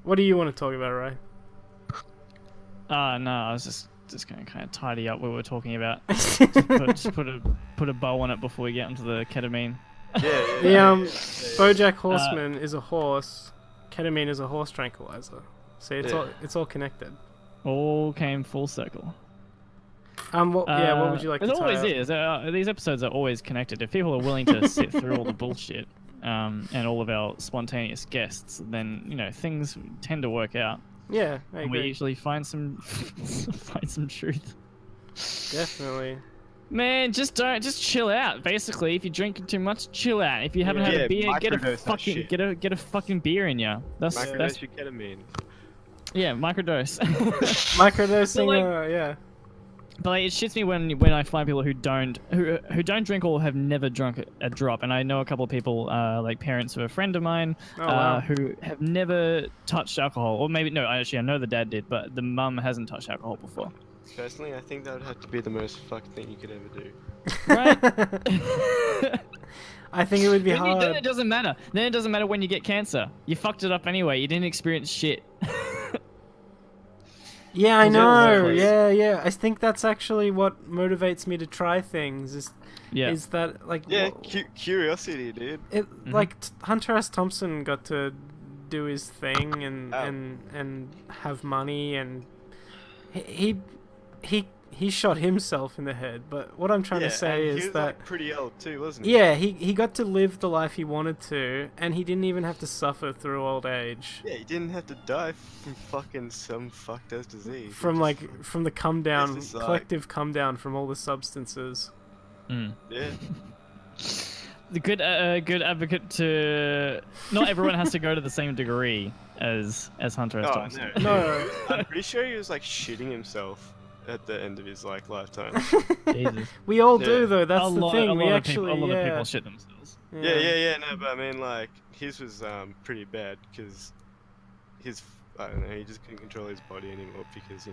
What do you want to talk about, Ray? No, I was just going to kind of tidy up what we were talking about. just put a bow on it before we get into the ketamine. Yeah. BoJack Horseman is a horse. Ketamine is a horse tranquilizer. See, it's all connected. All came full circle. What would you like to It tie always up? is. These episodes are always connected. If people are willing to sit through all the bullshit and all of our spontaneous guests, then, you know, things tend to work out. Yeah, I agree. And we usually find some truth. Definitely. Man, just chill out. Basically, if you're drinking too much, chill out. If you haven't had a beer, get a fucking beer in you. That's Microdose your ketamine. Yeah, microdose. Microdosing, yeah. But like, it shits me when I find people who don't drink or have never drunk a drop. And I know a couple of people, like parents of a friend of mine, who have never touched alcohol. Or maybe no, actually I know the dad did, but the mum hasn't touched alcohol before. Personally, I think that would have to be the most fucked thing you could ever do. Right? I think it would be hard. Then it doesn't matter. Then it doesn't matter when you get cancer. You fucked it up anyway. You didn't experience shit. Yeah, I know. Yeah. I think that's actually what motivates me to try things. Is that like? Yeah, curiosity, dude. Like Hunter S. Thompson got to do his thing and have money, and he shot himself in the head. But what I'm trying to say is he was that like pretty old too, wasn't he? Yeah, he got to live the life he wanted to, and he didn't even have to suffer through old age. Yeah, he didn't have to die from fucking some fucked ass disease. From the come down, collective come down from all the substances. Yeah. The good advocate to not everyone has to go to the same degree as Hunter S. Thompson. No. I'm pretty sure he was like shitting himself at the end of his lifetime. Jesus. We all do though. That's the thing. A lot of people shit themselves. Yeah. No, but I mean, like his was pretty bad because I don't know. He just couldn't control his body anymore because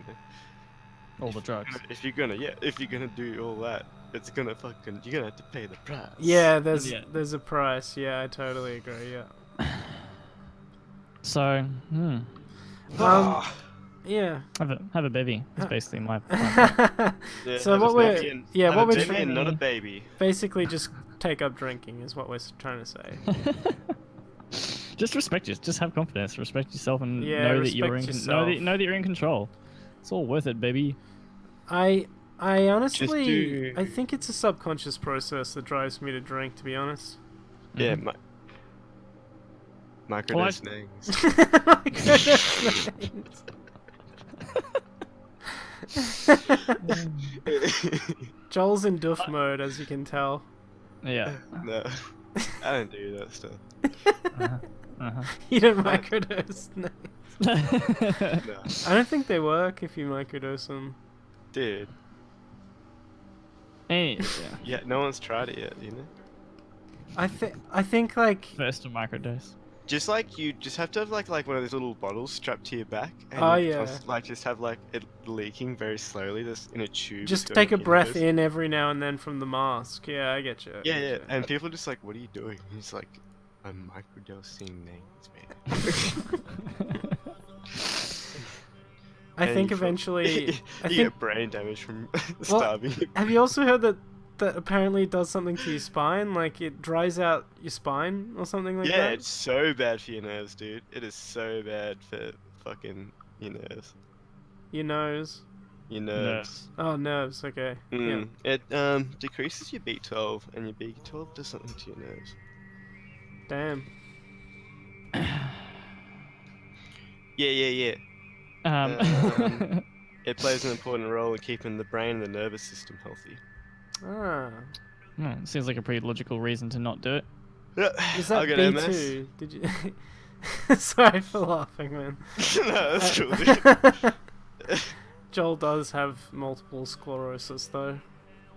all the drugs. If you're gonna do all that, it's gonna you're gonna have to pay the price. Yeah, there's a price. Yeah, I totally agree. Yeah. So, yeah. Have a bevy. That's basically my. So what we're trying, not a baby. Basically, just take up drinking is what we're trying to say. Just respect it. Just have confidence. Respect yourself and know that you're in control. It's all worth it, baby. I honestly, I think it's a subconscious process that drives me to drink. To be honest. Yeah, microdose names. Joel's in doof mode, as you can tell. Yeah. No, I don't do that stuff. You don't microdose names. No. I don't think they work if you microdose them. Dude. Yeah, no one's tried it yet, you know? I think like first to microdose. Just like you just have to have like one of those little bottles strapped to your back, and just have like it leaking very slowly, just in a tube. Just take a breath in every now and then from the mask. Yeah, I get you. Yeah. And people are just like, "What are you doing?" And he's like, "I'm microdosing names, man." I think eventually you get brain damage from starving. Have you also heard that apparently it does something to your spine? Like it dries out your spine or something like that? Yeah, it's so bad for your nerves, dude. It is so bad for fucking your nerves. Your nose? Your nerves. Oh, nerves, okay. Yeah. It decreases your B12, and your B12 does something to your nerves. Damn. Yeah. It plays an important role in keeping the brain and the nervous system healthy. Ah. Seems like a pretty logical reason to not do it. Is that B2? Did you? Sorry for laughing, man. No, that's cool. Joel does have multiple sclerosis, though.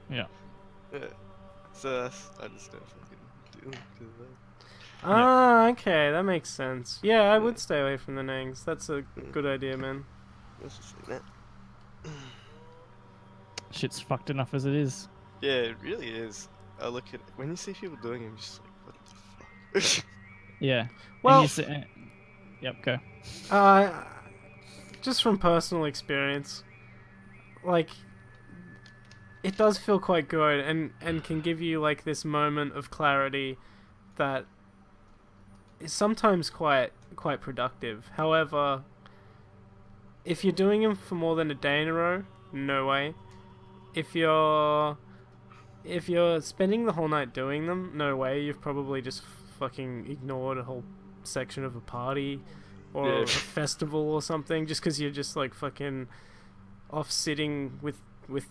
Yeah. So I just don't fucking do them. Okay, that makes sense. Yeah, I would stay away from the Nangs. That's a good idea, man. Let's just like that. Shit's fucked enough as it is. Yeah, it really is. I look at when you see people doing it, I'm just like, what the fuck? Yeah. Well, yep, go. Just from personal experience, like, it does feel quite good and can give you like this moment of clarity that is sometimes quite productive. However, if you're doing them for more than a day in a row, no way. If you're spending the whole night doing them, no way. You've probably just fucking ignored a whole section of a party or a festival or something, just because you're just like fucking off sitting with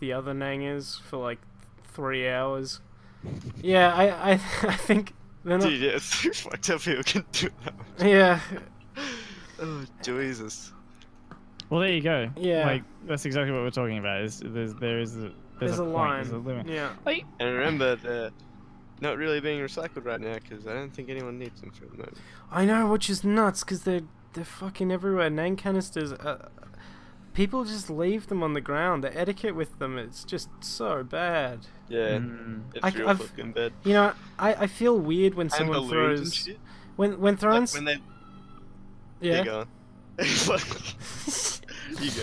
the other Nangers for like 3 hours. Yeah, I think they're not... Dude, yeah, it's too fucked up people can do that. Yeah. Oh, Jesus. Well, there you go. Yeah. Like, that's exactly what we're talking about. There's a point, line. there's a limit. Yeah. Like, And remember, they're not really being recycled right now, because I don't think anyone needs them for the moment. I know, which is nuts, because they're fucking everywhere. Nang canisters, people just leave them on the ground. The etiquette with them, it's just so bad. Yeah, it's real fucking bad. You know, I feel weird when And someone balloons and throws... shit. When thrown... Like when they... Yeah. You go on. You go.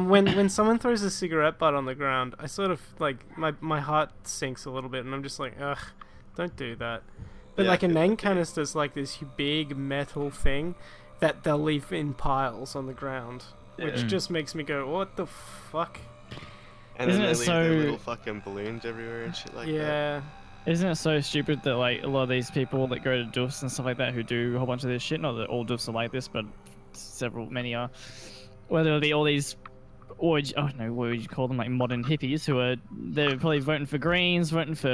When someone throws a cigarette butt on the ground, I sort of, like, my heart sinks a little bit, and I'm just like, ugh, don't do that. But Yeah, like a Nang canister's like this big metal thing that they'll leave in piles on the ground, which just makes me go, what the fuck? And Isn't then it they leave so- their little fucking balloons everywhere and shit like that. Yeah. isn't it so stupid that like a lot of these people that go to doofs and stuff like that who do a whole bunch of this shit, not that all doofs are like this, but many are, whether it be all these, or oh no, what would you call them, like modern hippies who are, they're probably voting for Greens, voting for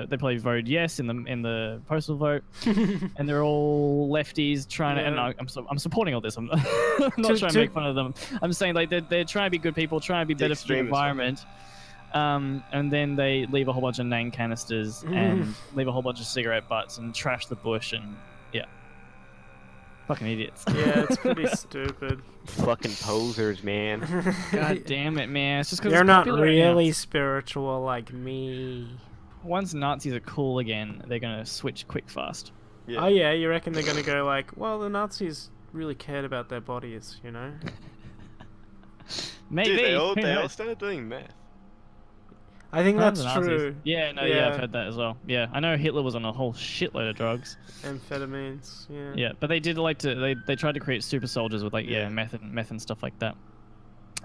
they probably voted yes in the postal vote, and they're all lefties trying to, and I'm supporting all this. I'm not trying to make fun of them. I'm saying like they're trying to be good people, trying to be better for the environment. And then they leave a whole bunch of Nang canisters and leave a whole bunch of cigarette butts and trash the bush and fucking idiots. Yeah, it's pretty stupid. Fucking posers, man. God damn it, man! It's just because You're not really spiritual like me. Once Nazis are cool again, they're gonna switch quick fast. Yeah. Oh yeah, you reckon they're gonna go like, well, the Nazis really cared about their bodies, you know? Maybe. Dude, they all knows? started doing meth. I think Tons that's of Nazis. true. Yeah, no, yeah, I've heard that as well. Yeah, I know Hitler was on a whole shitload of drugs. Amphetamines, yeah. Yeah, but they did like to, they tried to create super soldiers with like meth and stuff like that.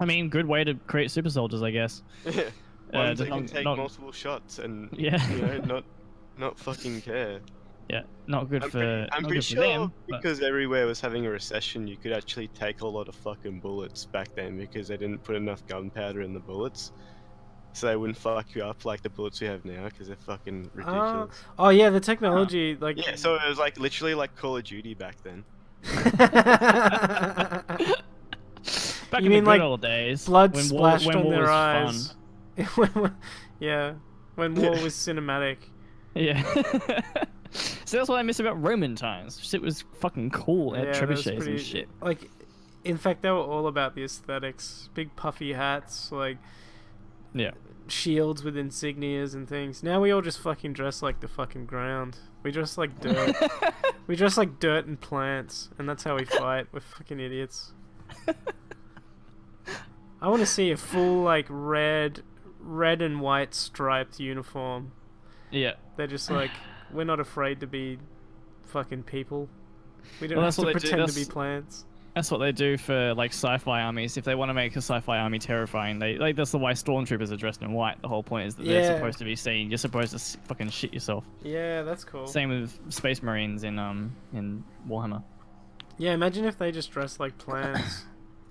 I mean, good way to create super soldiers, I guess. Yeah. Ones that can not- take not- multiple shots and Yeah. you know, not fucking care. Yeah, not good I'm for. pretty not sure good for them, but- because everywhere was having a recession, you could actually take a lot of fucking bullets back then because they didn't put enough gunpowder in the bullets. So they wouldn't fuck you up like the bullets we have now because they're fucking ridiculous. Oh yeah, the technology, like... Yeah, so it was like literally like Call of Duty back then. Back You in mean the like good old days, blood when splashed war on their was eyes? fun. Yeah, when war was cinematic. Yeah. So that's what I miss about Roman times. Shit was fucking cool. It had Yeah, that was trebuchets pretty... and shit. Like, in fact, they were all about the aesthetics. Big puffy hats, like... Yeah. Shields with insignias and things. Now we all just fucking dress like the fucking ground. We dress like dirt. We dress like dirt and plants, and that's how we fight. We're fucking idiots. I want to see a full like red and white striped uniform. Yeah. They're just like, we're not afraid to be fucking people. We don't Well, have that's what to they do. pretend to be That's- plants. That's what they do for like sci-fi armies. If they want to make a sci-fi army terrifying, they like that's the why stormtroopers are dressed in white. The whole point is that they're supposed to be seen. You're supposed to fucking shit yourself. Yeah, that's cool. Same with Space Marines in Warhammer. Yeah, imagine if they just dress like plants.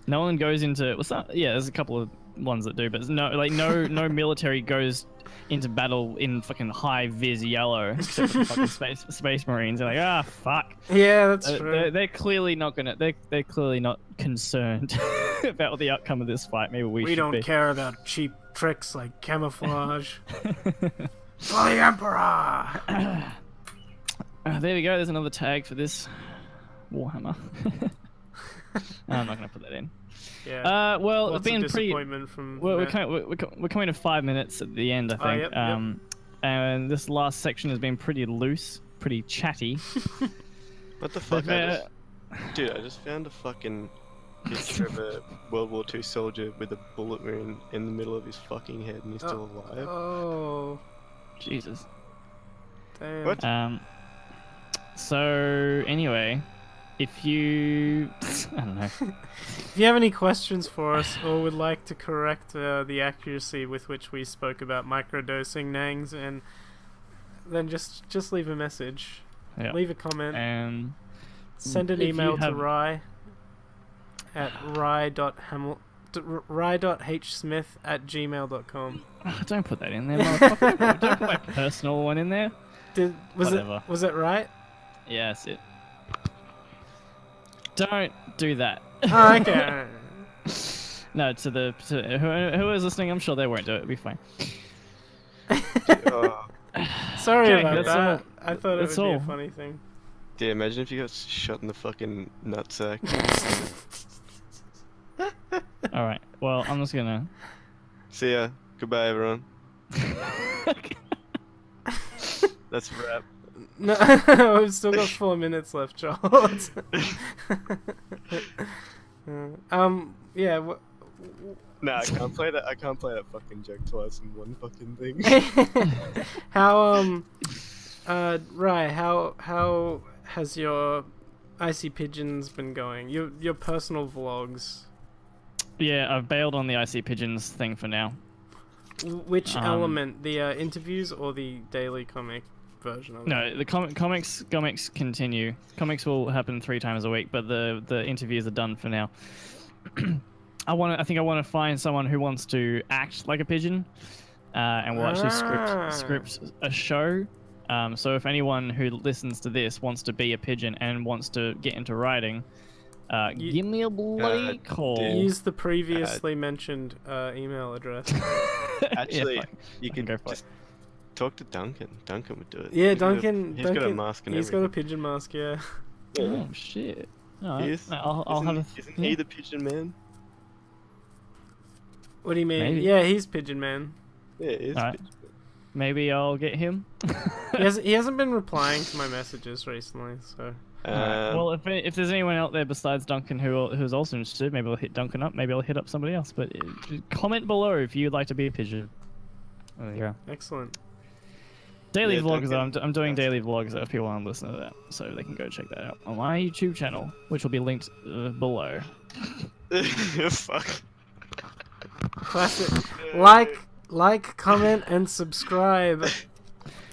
No one goes into what's that? Yeah, there's a couple of ones that do, but no military goes into battle in fucking high vis yellow except for the fucking space Marines. They're like, fuck. Yeah, that's true. They're clearly not gonna. They're clearly not concerned. about the outcome of this fight. Maybe we should don't be. care about cheap tricks like camouflage. For the Emperor! There we go. There's another tag for this Warhammer. I'm not going to put that in. Yeah. Well, Lots it's been of disappointment from. Well, we're coming to 5 minutes at the end, I think. Yep. And this last section has been pretty loose, pretty chatty. What the fuck? Dude, I just found a fucking picture of a World War II soldier with a bullet wound in the middle of his fucking head, and he's still alive. Oh. Jesus. Damn. What? So anyway, if you, I don't know. If you have any questions for us, or would like to correct the accuracy with which we spoke about microdosing nangs, and then just leave a message, leave a comment, and send an email to Rye at rye.hsmith@gmail.com. Oh, don't put that in there, motherfucker. Don't put my personal one in there. Was it right? Yeah, that's it. Don't do that. Oh, okay. No, to who is listening, I'm sure they won't do it. It'll be fine. Sorry about that. All. I thought it would be a funny thing. Yeah, imagine if you got shot in the fucking nutsack. Alright, well, I'm just gonna... See ya. Goodbye, everyone. That's a wrap. No, we've still got 4 minutes left, Joel. Yeah. Nah, I can't play that. I can't play that fucking joke twice in one fucking thing. Rye, how has your Icy Pigeons been going? Your personal vlogs. Yeah, I've bailed on the Icy Pigeons thing for now. Which element? The interviews or the daily comic version of it? No, the comics continue. Comics will happen 3 times a week, but the interviews are done for now. I think I want to find someone who wants to act like a pigeon, and will actually script a show. So if anyone who listens to this wants to be a pigeon and wants to get into writing, give me a bloody call. Use the previously mentioned email address. Actually, you can just talk to Duncan. Duncan would do it. Yeah, Duncan. He's got a mask and everything. He's got a pigeon mask, yeah. Oh shit! Right. I'll have a. Isn't he the pigeon man? What do you mean? Maybe. Yeah, he's pigeon man. Yeah, he is. Right. Maybe I'll get him. He hasn't been replying to my messages recently, so. Well, if there's anyone out there besides Duncan who's also interested, maybe I'll hit Duncan up. Maybe I'll hit up somebody else. But comment below if you'd like to be a pigeon. There you go. Excellent. Daily vlogs. I'm doing daily vlogs if people want to listen to that, so they can go check that out on my YouTube channel, which will be linked below. Fuck. Classic. Like, comment, and subscribe.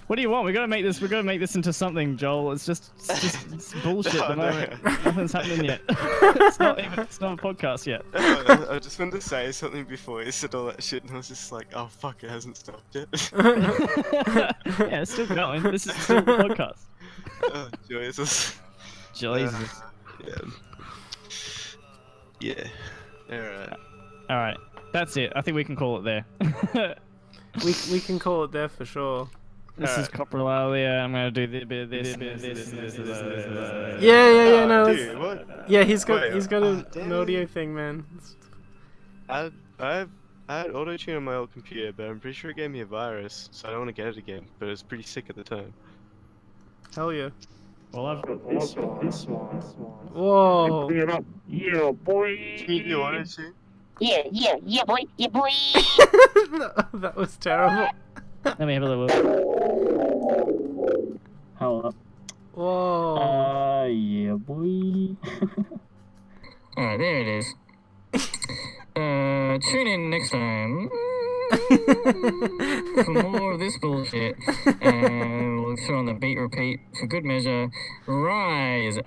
What do you want? We gotta make this into something, Joel. It's just bullshit at the moment. Nothing's happening yet. It's not a podcast yet. I just wanted to say something before you said all that shit, and I was just like, oh fuck, it hasn't stopped yet. Yeah, it's still going. This is still a podcast. Oh, Jesus. Jesus. Yeah. Alright. Alright. That's it. I think we can call it there. we can call it there for sure. This is Coprolalia. I'm gonna do a bit of this. Yeah. No. Dude, what? Yeah, he's got an audio thing, man. I had auto tune on my old computer, but I'm pretty sure it gave me a virus, so I don't want to get it again. But it was pretty sick at the time. Hell yeah. Well, I've got this one. Whoa. Yeah, boy. Can you do auto tune? Yeah, boy. That was terrible. Let me have a look. Hold up. Whoa. Yeah, boy. There it is. Tune in next time for more of this bullshit. And we'll throw on the beat repeat for good measure. Rise.